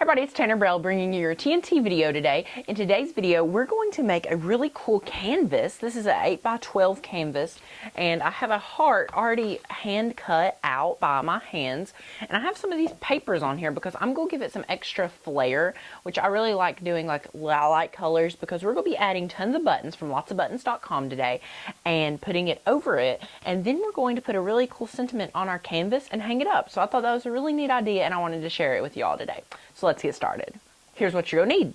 Everybody, it's Tanner Brell bringing you your TNT video today. In today's video, we're going to make a really cool canvas. This is an 8x12 canvas, and I have a heart already hand cut out by my hands. And I have some of these papers on here because I'm going to give it some extra flair, which I really like doing, like lilac colors, because we're going to be adding tons of buttons from lotsofbuttons.com today and putting it over it. And then we're going to put a really cool sentiment on our canvas and hang it up. So I thought that was a really neat idea, and I wanted to share it with you all today. So let's get started. Here's what you're going to need.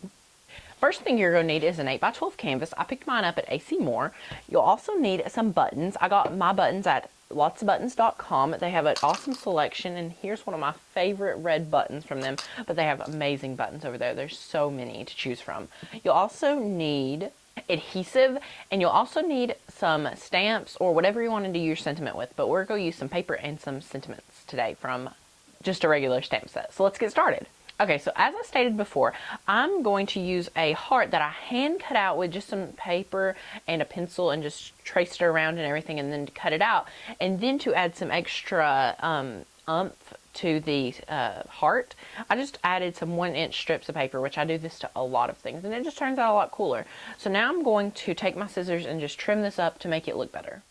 First thing you're going to need is an 8x12 canvas. I picked mine up at AC Moore. You'll also need some buttons. I got my buttons at lotsofbuttons.com. They have an awesome selection, and here's one of my favorite red buttons from them, but they have amazing buttons over there. There's so many to choose from. You'll also need adhesive, and you'll also need some stamps or whatever you want to do your sentiment with, but we're going to use some paper and some sentiments today from just a regular stamp set. So let's get started. Okay, so as I stated before, I'm going to use a heart that I hand cut out with just some paper and a pencil and just traced it around and everything, and then cut it out. And then to add some extra oomph to the heart, I just added some 1-inch strips of paper, which I do this to a lot of things, and it just turns out a lot cooler. So now I'm going to take my scissors and just trim this up to make it look better.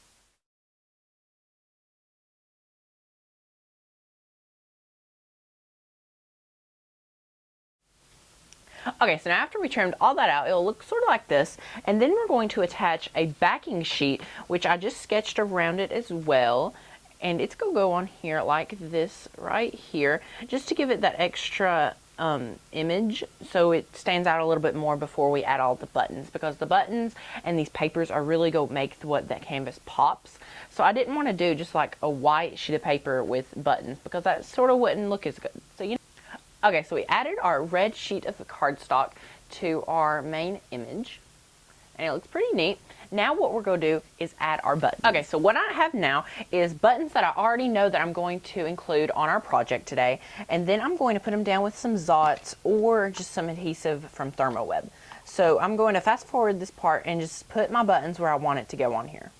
Okay, so now after we trimmed all that out, it'll look sort of like this, and then we're going to attach a backing sheet, which I just sketched around it as well, and it's going to go on here like this right here, just to give it that extra image, so it stands out a little bit more before we add all the buttons, because the buttons and these papers are really going to make what that canvas pops. So I didn't want to do just like a white sheet of paper with buttons, because that sort of wouldn't look as good. So okay, so we added our red sheet of cardstock to our main image, and it looks pretty neat. Now what we're going to do is add our buttons. Okay, so what I have now is buttons that I already know that I'm going to include on our project today, and then I'm going to put them down with some Zots or just some adhesive from ThermoWeb. So I'm going to fast forward this part and just put my buttons where I want it to go on here.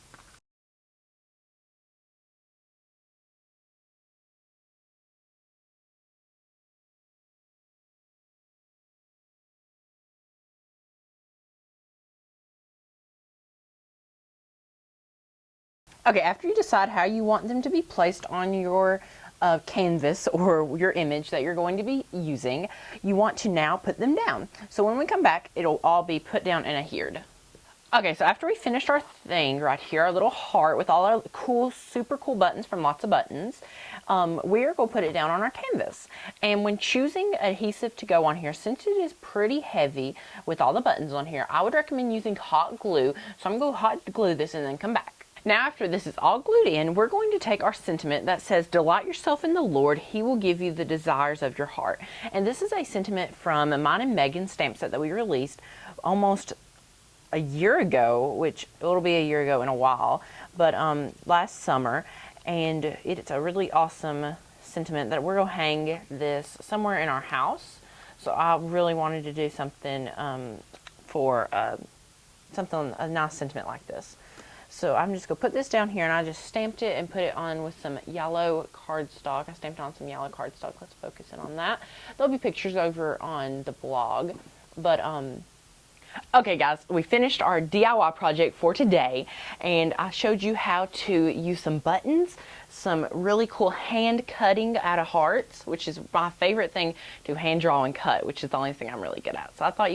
Okay, after you decide how you want them to be placed on your canvas or your image that you're going to be using, you want to now put them down. So when we come back, it'll all be put down and adhered. Okay, so after we finished our thing right here, our little heart with all our cool, super cool buttons from Lots of Buttons, we're going to put it down on our canvas. And when choosing adhesive to go on here, since it is pretty heavy with all the buttons on here, I would recommend using hot glue. So I'm going to hot glue this and then come back. Now after this is all glued in, we're going to take our sentiment that says, "Delight yourself in the Lord, He will give you the desires of your heart." And this is a sentiment from mine and Megan's stamp set that we released almost a year ago, which it'll be a year ago in a while, but last summer. And it's a really awesome sentiment that we're going to hang this somewhere in our house. So I really wanted to do something for a nice sentiment like this. So I'm just going to put this down here, and I just stamped it and put it on with some yellow cardstock. I stamped on some yellow cardstock. Let's focus in on that. There'll be pictures over on the blog. But, okay guys, we finished our DIY project for today, and I showed you how to use some buttons, some really cool hand cutting out of hearts, which is my favorite thing to hand draw and cut, which is the only thing I'm really good at. So I thought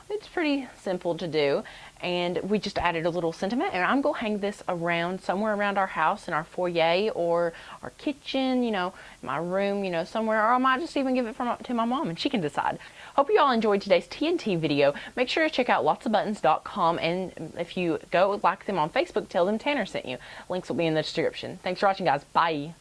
it's pretty simple to do, and we just added a little sentiment, and I'm going to hang this around somewhere around our house, in our foyer or our kitchen, my room, somewhere, or I might just even give it to my mom and she can decide. Hope you all enjoyed today's TNT video. Make sure to check out lotsofbuttons.com, and if you go like them on Facebook, tell them Tanner sent you. Links will be in the description. Thanks for watching, guys. Bye.